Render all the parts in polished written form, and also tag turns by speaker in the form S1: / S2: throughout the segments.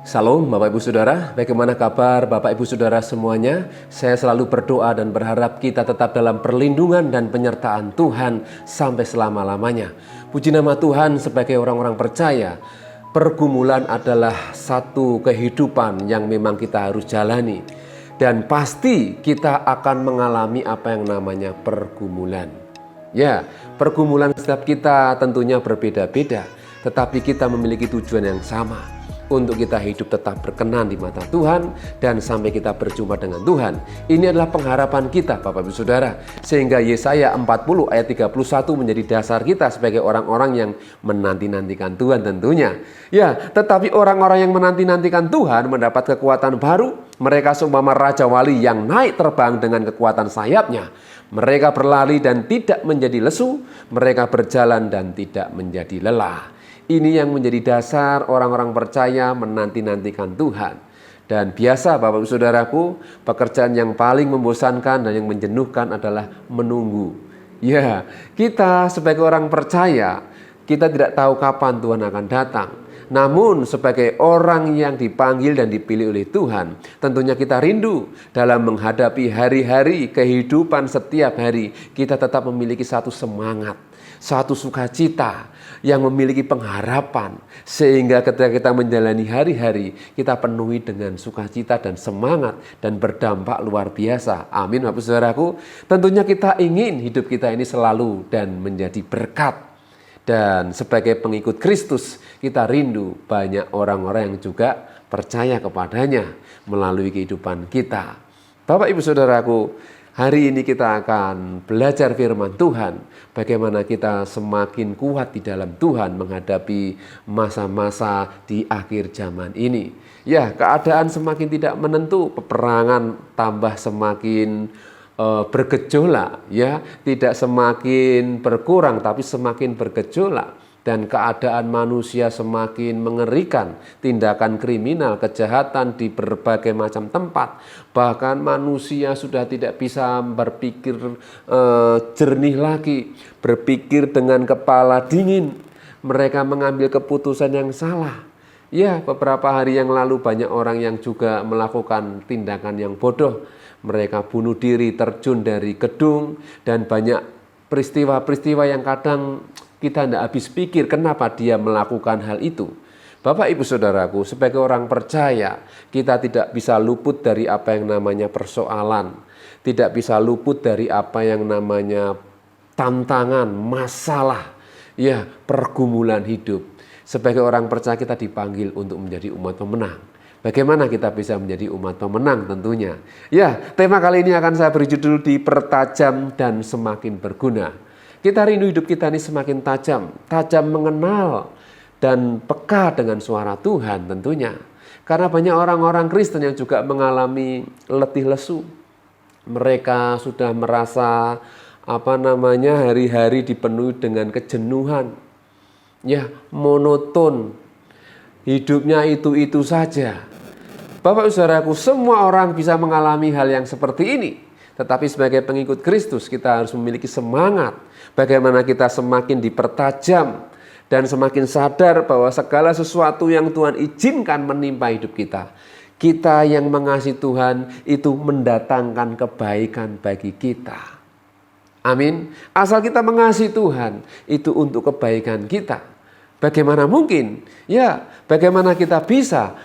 S1: Salam Bapak Ibu Saudara, bagaimana kabar Bapak Ibu Saudara semuanya? Saya selalu berdoa dan berharap kita tetap dalam perlindungan dan penyertaan Tuhan sampai selama-lamanya. Puji nama Tuhan. Sebagai orang-orang percaya, pergumulan adalah satu kehidupan yang memang kita harus jalani. Dan pasti kita akan mengalami apa yang namanya pergumulan. Ya, pergumulan setiap kita tentunya berbeda-beda, tetapi kita memiliki tujuan yang sama, untuk kita hidup tetap berkenan di mata Tuhan dan sampai kita berjumpa dengan Tuhan. Ini adalah pengharapan kita Bapak Ibu Saudara. Sehingga Yesaya 40 ayat 31 menjadi dasar kita sebagai orang-orang yang menanti-nantikan Tuhan tentunya. Ya, tetapi orang-orang yang menanti-nantikan Tuhan mendapat kekuatan baru. Mereka seumpama Raja Wali yang naik terbang dengan kekuatan sayapnya. Mereka berlari dan tidak menjadi lesu. Mereka berjalan dan tidak menjadi lelah. Ini yang menjadi dasar orang-orang percaya menanti-nantikan Tuhan. Dan biasa Bapak Ibu Saudaraku, pekerjaan yang paling membosankan dan yang menjenuhkan adalah menunggu. Ya, kita sebagai orang percaya, kita tidak tahu kapan Tuhan akan datang. Namun sebagai orang yang dipanggil dan dipilih oleh Tuhan, tentunya kita rindu dalam menghadapi hari-hari kehidupan setiap hari. Kita tetap memiliki satu semangat, satu sukacita yang memiliki pengharapan. Sehingga ketika kita menjalani hari-hari, kita penuhi dengan sukacita dan semangat dan berdampak luar biasa. Amin Bapak Saudaraku. Tentunya kita ingin hidup kita ini selalu dan menjadi berkat. Dan sebagai pengikut Kristus, kita rindu banyak orang-orang yang juga percaya kepadanya melalui kehidupan kita. Bapak Ibu Saudaraku, hari ini kita akan belajar firman Tuhan. Bagaimana kita semakin kuat di dalam Tuhan menghadapi masa-masa di akhir zaman ini. Ya, keadaan semakin tidak menentu, peperangan tambah semakin bergejolak, ya, tidak semakin berkurang tapi semakin bergejolak, dan keadaan manusia semakin mengerikan. Tindakan kriminal, kejahatan di berbagai macam tempat, bahkan manusia sudah tidak bisa berpikir jernih lagi, berpikir dengan kepala dingin. Mereka mengambil keputusan yang salah. Ya, beberapa hari yang lalu banyak orang yang juga melakukan tindakan yang bodoh. Mereka bunuh diri, terjun dari gedung, dan banyak peristiwa-peristiwa yang kadang kita tidak habis pikir kenapa dia melakukan hal itu. Bapak Ibu Saudaraku, sebagai orang percaya, kita tidak bisa luput dari apa yang namanya persoalan. Tidak bisa luput dari apa yang namanya tantangan, masalah, ya, pergumulan hidup. Sebagai orang percaya kita dipanggil untuk menjadi umat pemenang. Bagaimana kita bisa menjadi umat pemenang tentunya? Ya, tema kali ini akan saya beri judul dipertajam dan semakin berguna. Kita rindu hidup kita ini semakin tajam, tajam mengenal dan peka dengan suara Tuhan tentunya. Karena banyak orang-orang Kristen yang juga mengalami letih lesu. Mereka sudah merasa hari-hari dipenuhi dengan kejenuhan. Ya, monoton. Hidupnya itu-itu saja. Bapak Saudaraku, semua orang bisa mengalami hal yang seperti ini. Tetapi sebagai pengikut Kristus, kita harus memiliki semangat. Bagaimana kita semakin dipertajam dan semakin sadar bahwa segala sesuatu yang Tuhan izinkan menimpa hidup kita. Kita yang mengasihi Tuhan itu mendatangkan kebaikan bagi kita. Amin. Asal kita mengasihi Tuhan, itu untuk kebaikan kita. Bagaimana mungkin? Ya, bagaimana kita bisa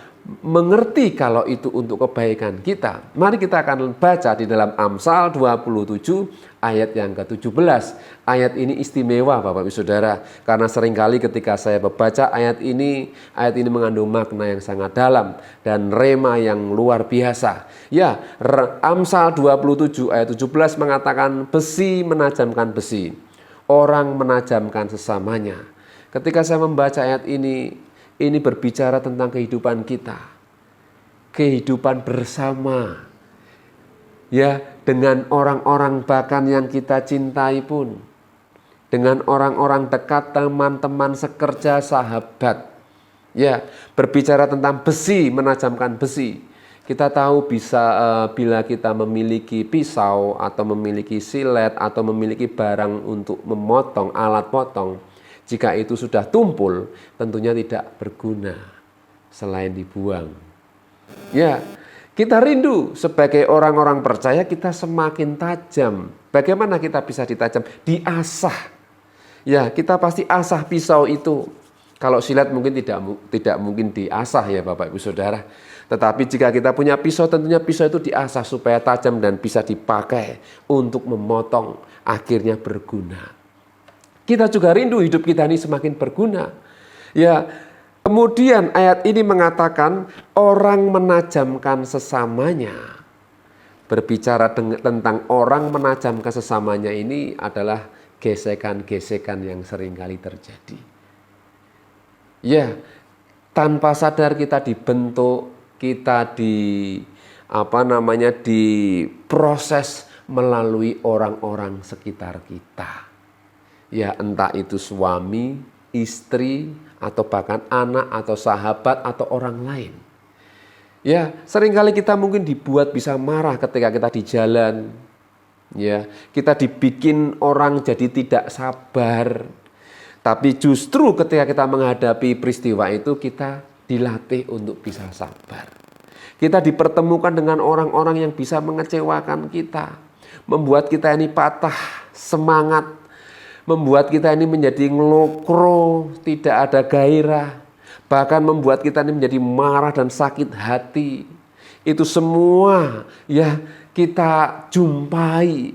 S1: mengerti kalau itu untuk kebaikan kita? Mari kita akan baca di dalam Amsal 27 ayat yang ke-17. Ayat ini istimewa Bapak Ibu Saudara, karena seringkali ketika saya membaca ayat ini mengandung makna yang sangat dalam dan rema yang luar biasa. Ya, Amsal 27 ayat 17 mengatakan besi menajamkan besi, orang menajamkan sesamanya. Ketika saya membaca ayat ini berbicara tentang kehidupan kita, kehidupan bersama, ya, dengan orang-orang bahkan yang kita cintai pun, dengan orang-orang dekat, teman-teman sekerja, sahabat. Ya, berbicara tentang besi menajamkan besi. Kita tahu bila kita memiliki pisau atau memiliki silet atau memiliki barang untuk memotong, alat potong, jika itu sudah tumpul, tentunya tidak berguna. selain dibuang. Ya, kita rindu sebagai orang-orang percaya kita semakin tajam. Bagaimana kita bisa ditajam? Diasah. Ya, kita pasti asah pisau itu. Kalau silat mungkin tidak mungkin diasah ya Bapak Ibu Saudara. Tetapi jika kita punya pisau, tentunya pisau itu diasah supaya tajam dan bisa dipakai untuk memotong, akhirnya berguna. Kita juga rindu hidup kita ini semakin berguna. Ya, kemudian ayat ini mengatakan orang menajamkan sesamanya. Berbicara tentang orang menajamkan sesamanya ini adalah gesekan-gesekan yang seringkali terjadi. Ya, tanpa sadar kita dibentuk, kita diproses melalui orang-orang sekitar kita. Ya, entah itu suami, istri, atau bahkan anak, atau sahabat, atau orang lain. Ya, seringkali kita mungkin dibuat bisa marah ketika kita di jalan. Ya, kita dibikin orang jadi tidak sabar. Tapi justru ketika kita menghadapi peristiwa itu, kita dilatih untuk bisa sabar. Kita dipertemukan dengan orang-orang yang bisa mengecewakan kita, membuat kita ini patah semangat, membuat kita ini menjadi ngelokro, tidak ada gairah, bahkan membuat kita ini menjadi marah dan sakit hati. Itu semua ya kita jumpai,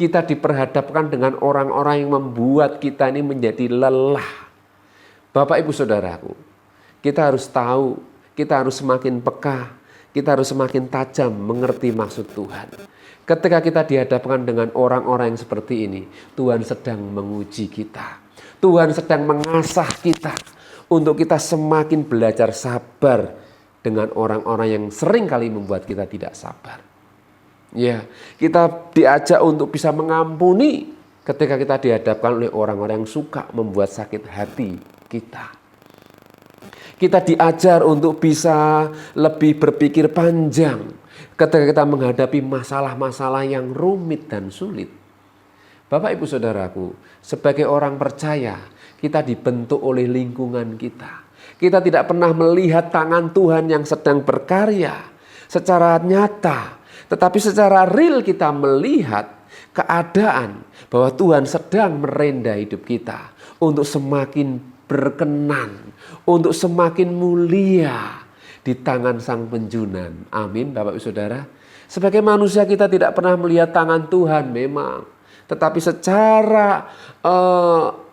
S1: kita diperhadapkan dengan orang-orang yang membuat kita ini menjadi lelah. Bapak Ibu Saudaraku, kita harus tahu, kita harus semakin peka, kita harus semakin tajam mengerti maksud Tuhan. Ketika kita dihadapkan dengan orang-orang yang seperti ini, Tuhan sedang menguji kita. Tuhan sedang mengasah kita untuk kita semakin belajar sabar dengan orang-orang yang sering kali membuat kita tidak sabar. Ya, kita diajak untuk bisa mengampuni ketika kita dihadapkan oleh orang-orang yang suka membuat sakit hati kita. Kita diajar untuk bisa lebih berpikir panjang ketika kita menghadapi masalah-masalah yang rumit dan sulit. Bapak Ibu Saudaraku, sebagai orang percaya, kita dibentuk oleh lingkungan kita. Kita tidak pernah melihat tangan Tuhan yang sedang berkarya secara nyata. Tetapi secara real kita melihat keadaan bahwa Tuhan sedang merendah hidup kita untuk semakin berkenan, untuk semakin mulia di tangan Sang Penjunan. Amin Bapak Ibu Saudara. Sebagai manusia kita tidak pernah melihat tangan Tuhan memang. Tetapi secara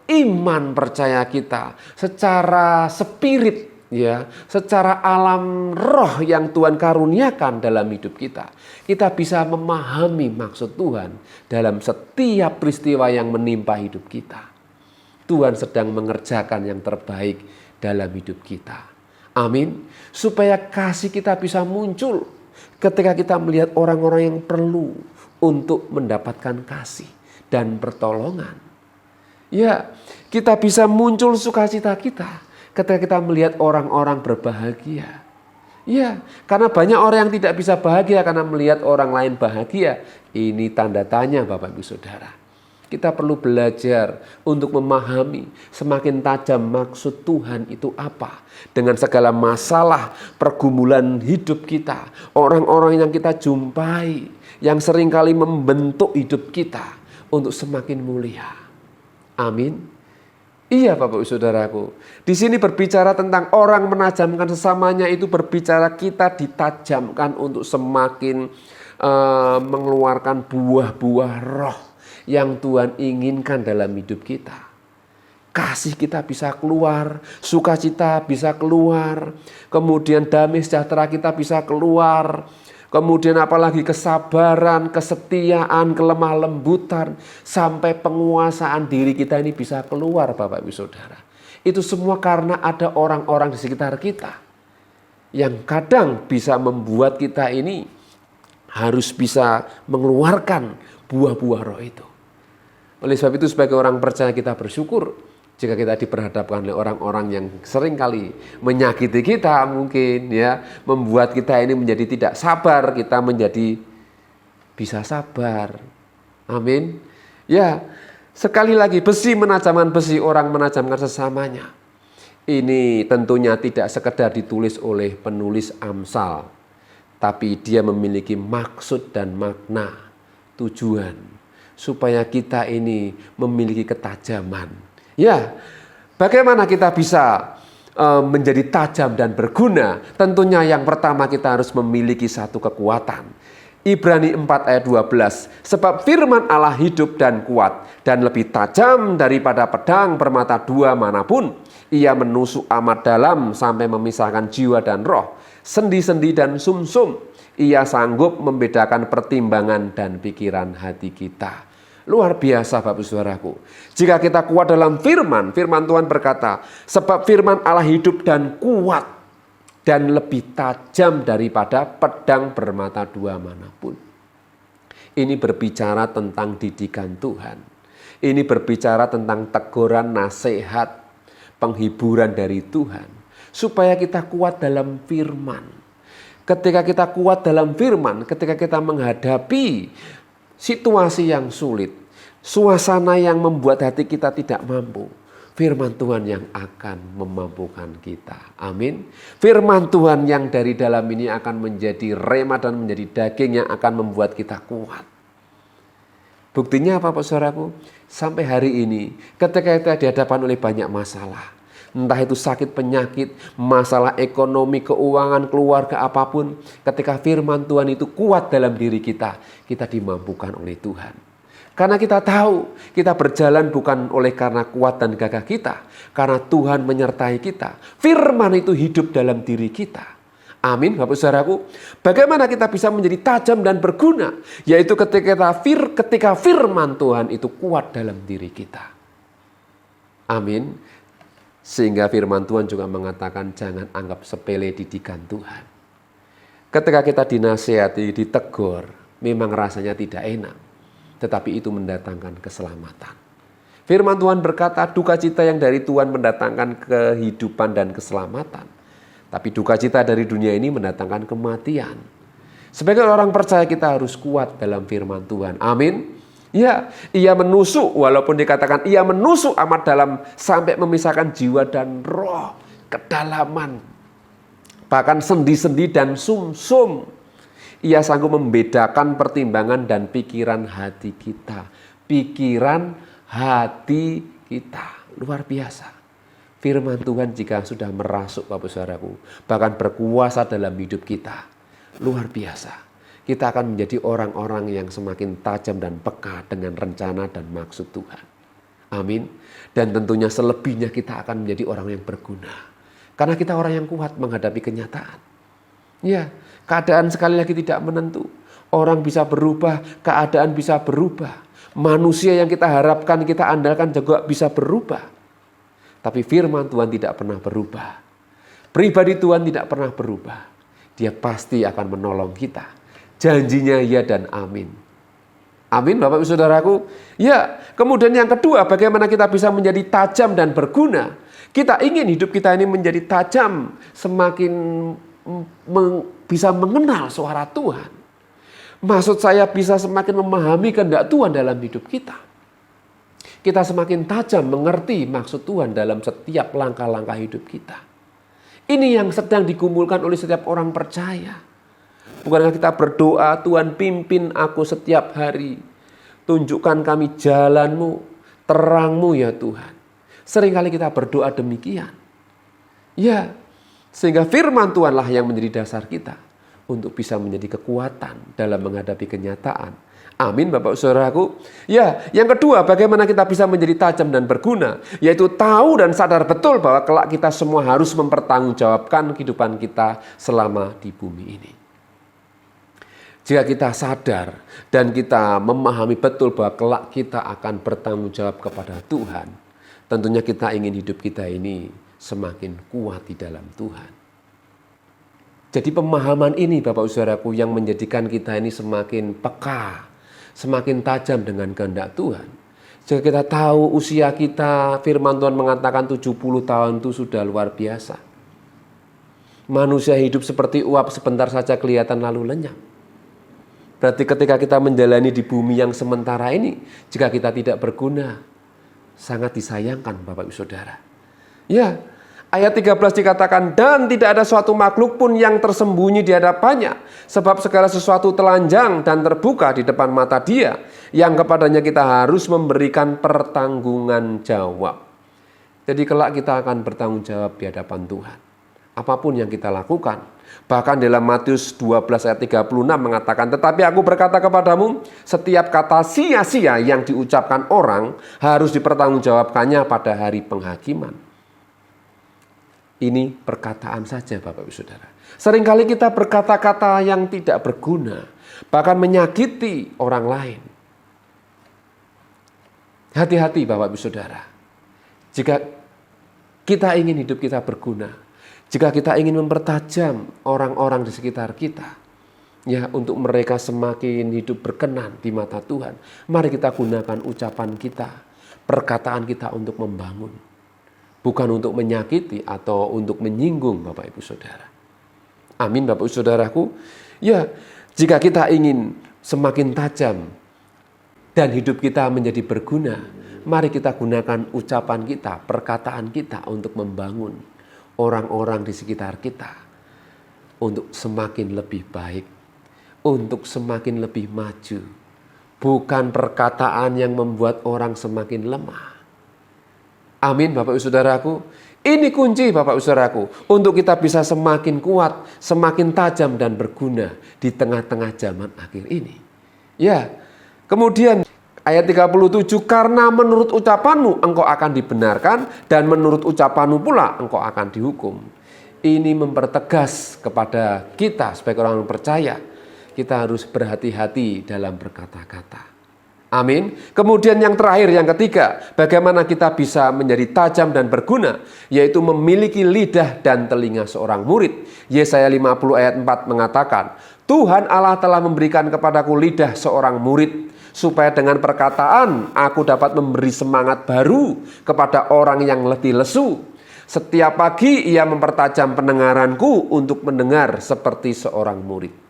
S1: iman percaya kita, secara spirit, ya, secara alam roh yang Tuhan karuniakan dalam hidup kita, kita bisa memahami maksud Tuhan dalam setiap peristiwa yang menimpa hidup kita. Tuhan sedang mengerjakan yang terbaik dalam hidup kita. Amin. Supaya kasih kita bisa muncul ketika kita melihat orang-orang yang perlu untuk mendapatkan kasih dan pertolongan. Ya, kita bisa muncul sukacita kita ketika kita melihat orang-orang berbahagia. Ya, karena banyak orang yang tidak bisa bahagia karena melihat orang lain bahagia. Ini tanda tanya Bapak Ibu Saudara. Kita perlu belajar untuk memahami semakin tajam maksud Tuhan itu apa. Dengan segala masalah pergumulan hidup kita. Orang-orang yang kita jumpai yang seringkali membentuk hidup kita untuk semakin mulia. Amin. Iya Bapak Ibu Saudaraku. Di sini berbicara tentang orang menajamkan sesamanya, itu berbicara kita ditajamkan untuk semakin mengeluarkan buah-buah roh yang Tuhan inginkan dalam hidup kita. Kasih kita bisa keluar, sukacita bisa keluar, kemudian damai sejahtera kita bisa keluar, kemudian apalagi kesabaran, kesetiaan, kelemah lembutan, sampai penguasaan diri kita ini bisa keluar Bapak Ibu Saudara. Itu semua karena ada orang-orang di sekitar kita yang kadang bisa membuat kita ini harus bisa mengeluarkan buah-buah roh itu. Oleh sebab itu sebagai orang percaya kita bersyukur jika kita diperhadapkan oleh orang-orang yang seringkali menyakiti kita mungkin ya, membuat kita ini menjadi tidak sabar, kita menjadi bisa sabar. Amin. Ya, sekali lagi besi menajamkan besi, orang menajamkan sesamanya. Ini tentunya tidak sekedar ditulis oleh penulis Amsal, tapi dia memiliki maksud dan makna, tujuan, supaya kita ini memiliki ketajaman. Ya, bagaimana kita bisa menjadi tajam dan berguna? Tentunya yang pertama kita harus memiliki satu kekuatan. Ibrani 4 ayat 12, sebab firman Allah hidup dan kuat dan lebih tajam daripada pedang bermata dua manapun. Ia menusuk amat dalam sampai memisahkan jiwa dan roh, sendi-sendi dan sumsum. Ia sanggup membedakan pertimbangan dan pikiran hati kita. Luar biasa Bapak Saudaraku. Jika kita kuat dalam firman Tuhan berkata, sebab firman Allah hidup dan kuat dan lebih tajam daripada pedang bermata dua manapun. Ini berbicara tentang didikan Tuhan. Ini berbicara tentang teguran, nasihat, penghiburan dari Tuhan. Supaya kita kuat dalam firman. Ketika kita kuat dalam firman, ketika kita menghadapi situasi yang sulit, suasana yang membuat hati kita tidak mampu, firman Tuhan yang akan memampukan kita. Amin. Firman Tuhan yang dari dalam ini akan menjadi rema dan menjadi daging yang akan membuat kita kuat. Buktinya apa Bapak Saudaraku? Sampai hari ini ketika kita dihadapan oleh banyak masalah, entah itu sakit penyakit, masalah ekonomi, keuangan, keluarga, apapun, ketika firman Tuhan itu kuat dalam diri kita, kita dimampukan oleh Tuhan. Karena kita tahu kita berjalan bukan oleh karena kuat dan gagah kita. Karena Tuhan menyertai kita. Firman itu hidup dalam diri kita. Amin Bapak Saudaraku. Bagaimana kita bisa menjadi tajam dan berguna? Yaitu ketika firman Tuhan itu kuat dalam diri kita. Amin. Sehingga firman Tuhan juga mengatakan jangan anggap sepele didikan Tuhan. Ketika kita dinasihati, ditegur, memang rasanya tidak enak. Tetapi itu mendatangkan keselamatan. Firman Tuhan berkata, duka cita yang dari Tuhan mendatangkan kehidupan dan keselamatan. Tapi duka cita dari dunia ini mendatangkan kematian. Sebagai orang percaya kita harus kuat dalam firman Tuhan. Amin. Ya, ia menusuk, walaupun dikatakan ia menusuk amat dalam sampai memisahkan jiwa dan roh, kedalaman. Bahkan sendi-sendi dan sumsum. Ia sanggup membedakan pertimbangan dan pikiran hati kita. Pikiran hati kita. Luar biasa. Firman Tuhan jika sudah merasuk Bapak Saudaraku, bahkan berkuasa dalam hidup kita. Luar biasa. Kita akan menjadi orang-orang yang semakin tajam dan peka dengan rencana dan maksud Tuhan. Amin. Dan tentunya selebihnya kita akan menjadi orang yang berguna. Karena kita orang yang kuat menghadapi kenyataan. Ya, keadaan sekali lagi tidak menentu. Orang bisa berubah, keadaan bisa berubah. Manusia yang kita harapkan, kita andalkan juga bisa berubah. Tapi firman Tuhan tidak pernah berubah. Pribadi Tuhan tidak pernah berubah. Dia pasti akan menolong kita. Janjinya ya dan amin. Amin Bapak Ibu Saudaraku. Ya, kemudian yang kedua, bagaimana kita bisa menjadi tajam dan berguna. Kita ingin hidup kita ini menjadi tajam, semakin bisa mengenal suara Tuhan. Maksud saya bisa semakin memahami kehendak Tuhan dalam hidup kita. Kita semakin tajam mengerti maksud Tuhan dalam setiap langkah-langkah hidup kita. Ini yang sedang digumulkan oleh setiap orang percaya. Bukankah kita berdoa, Tuhan pimpin aku setiap hari. Tunjukkan kami jalan-Mu, terang-Mu ya Tuhan. Seringkali kita berdoa demikian. Ya, sehingga firman Tuhanlah yang menjadi dasar kita untuk bisa menjadi kekuatan dalam menghadapi kenyataan. Amin Bapak Saudaraku. Ya, yang kedua, bagaimana kita bisa menjadi tajam dan berguna, yaitu tahu dan sadar betul bahwa kelak kita semua harus mempertanggungjawabkan kehidupan kita selama di bumi ini. Jika kita sadar dan kita memahami betul bahwa kelak kita akan bertanggung jawab kepada Tuhan, tentunya kita ingin hidup kita ini semakin kuat di dalam Tuhan. Jadi pemahaman ini Bapak Saudaraku yang menjadikan kita ini semakin peka, semakin tajam dengan kehendak Tuhan. Jika kita tahu usia kita, firman Tuhan mengatakan 70 tahun itu sudah luar biasa. Manusia hidup seperti uap, sebentar saja kelihatan lalu lenyap. Berarti ketika kita menjalani di bumi yang sementara ini, jika kita tidak berguna, sangat disayangkan Bapak Ibu Saudara. Ya, Ayat 13 dikatakan, dan tidak ada suatu makhluk pun yang tersembunyi di hadapannya, sebab segala sesuatu telanjang dan terbuka di depan mata Dia, yang kepadanya kita harus memberikan pertanggungan jawab. Jadi kelak kita akan bertanggung jawab di hadapan Tuhan. Apapun yang kita lakukan. Bahkan dalam Matius 12 ayat 36 mengatakan, tetapi aku berkata kepadamu, setiap kata sia-sia yang diucapkan orang harus dipertanggungjawabkannya pada hari penghakiman. Ini perkataan saja Bapak Ibu Saudara. Seringkali kita berkata-kata yang tidak berguna, bahkan menyakiti orang lain. Hati-hati Bapak Ibu Saudara. Jika kita ingin hidup kita berguna, jika kita ingin mempertajam orang-orang di sekitar kita, ya, untuk mereka semakin hidup berkenan di mata Tuhan, mari kita gunakan ucapan kita, perkataan kita untuk membangun, bukan untuk menyakiti atau untuk menyinggung Bapak Ibu Saudara. Amin Bapak Ibu Saudaraku. Ya, jika kita ingin semakin tajam dan hidup kita menjadi berguna, mari kita gunakan ucapan kita, perkataan kita untuk membangun orang-orang di sekitar kita untuk semakin lebih baik, untuk semakin lebih maju. Bukan perkataan yang membuat orang semakin lemah. Amin Bapak Ibu Saudaraku. Ini kunci Bapak Ibu Saudaraku untuk kita bisa semakin kuat, semakin tajam dan berguna di tengah-tengah zaman akhir ini. Ya, kemudian ayat 37, karena menurut ucapanmu engkau akan dibenarkan dan menurut ucapanmu pula engkau akan dihukum. Ini mempertegas kepada kita sebagai orang percaya, kita harus berhati-hati dalam berkata-kata. Amin. Kemudian yang terakhir, yang ketiga, bagaimana kita bisa menjadi tajam dan berguna, yaitu memiliki lidah dan telinga seorang murid. Yesaya 50 ayat 4 mengatakan, Tuhan Allah telah memberikan kepadaku lidah seorang murid, supaya dengan perkataan aku dapat memberi semangat baru kepada orang yang letih lesu. Setiap pagi ia mempertajam pendengaranku untuk mendengar seperti seorang murid.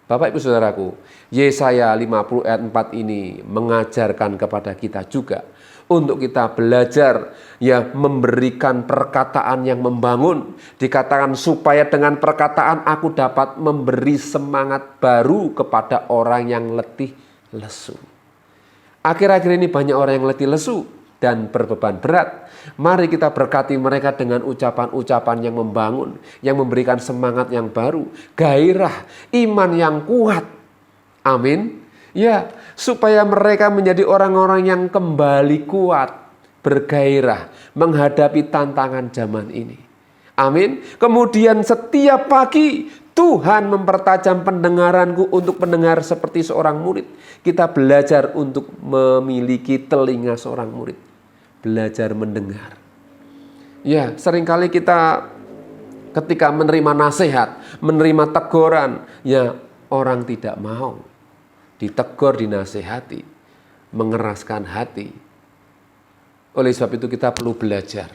S1: Bapak Ibu Saudaraku, Yesaya 50 ayat 4 ini mengajarkan kepada kita juga untuk kita belajar, ya, memberikan perkataan yang membangun. Dikatakan supaya dengan perkataan aku dapat memberi semangat baru kepada orang yang letih lesu. Akhir-akhir ini banyak orang yang letih lesu dan berbeban berat. Mari kita berkati mereka dengan ucapan-ucapan yang membangun, yang memberikan semangat yang baru, gairah, iman yang kuat. Amin. Ya, supaya mereka menjadi orang-orang yang kembali kuat, bergairah menghadapi tantangan zaman ini. Amin. Kemudian setiap pagi Tuhan mempertajam pendengaranku untuk mendengar seperti seorang murid. Kita belajar untuk memiliki telinga seorang murid. Belajar mendengar. Ya, seringkali kita ketika menerima nasihat, menerima teguran, ya, orang tidak mau ditegur, dinasihati, mengeraskan hati. Oleh sebab itu kita perlu belajar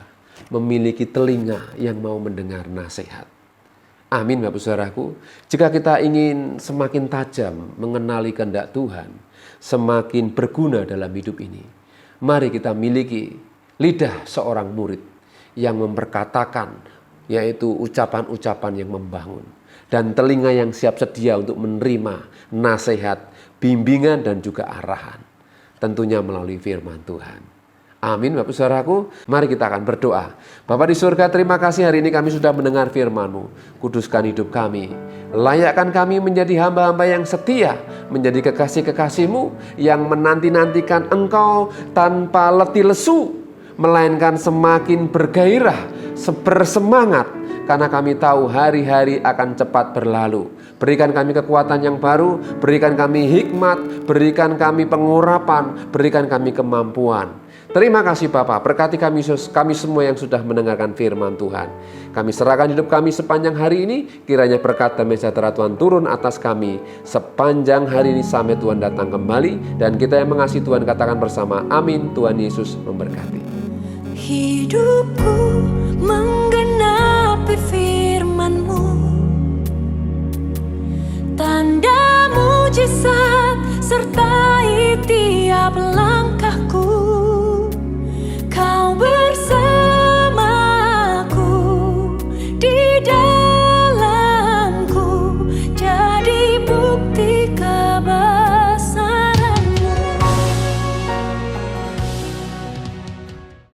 S1: memiliki telinga yang mau mendengar nasihat. Amin Bapak Saudaraku. Jika kita ingin semakin tajam mengenali kehendak Tuhan, semakin berguna dalam hidup ini, mari kita miliki lidah seorang murid yang memperkatakan, yaitu ucapan-ucapan yang membangun, dan telinga yang siap sedia untuk menerima nasihat, bimbingan dan juga arahan, tentunya melalui firman Tuhan. Amin Bapak Saudaraku, mari kita akan berdoa. Bapa di surga, terima kasih hari ini kami sudah mendengar firman-Mu. Kuduskan hidup kami, layakkan kami menjadi hamba-hamba yang setia, menjadi kekasih-kekasih-Mu yang menanti-nantikan Engkau tanpa letih lesu, melainkan semakin bergairah, bersemangat, karena kami tahu hari-hari akan cepat berlalu. Berikan kami kekuatan yang baru, berikan kami hikmat, berikan kami pengurapan, berikan kami kemampuan. Terima kasih Bapak, berkati kami semua yang sudah mendengarkan firman Tuhan. Kami serahkan hidup kami sepanjang hari ini, kiranya berkat dan sejahtera Tuhan turun atas kami sepanjang hari ini sampai Tuhan datang kembali. Dan kita yang mengasihi Tuhan katakan bersama, amin. Tuhan Yesus memberkati.
S2: Hidupku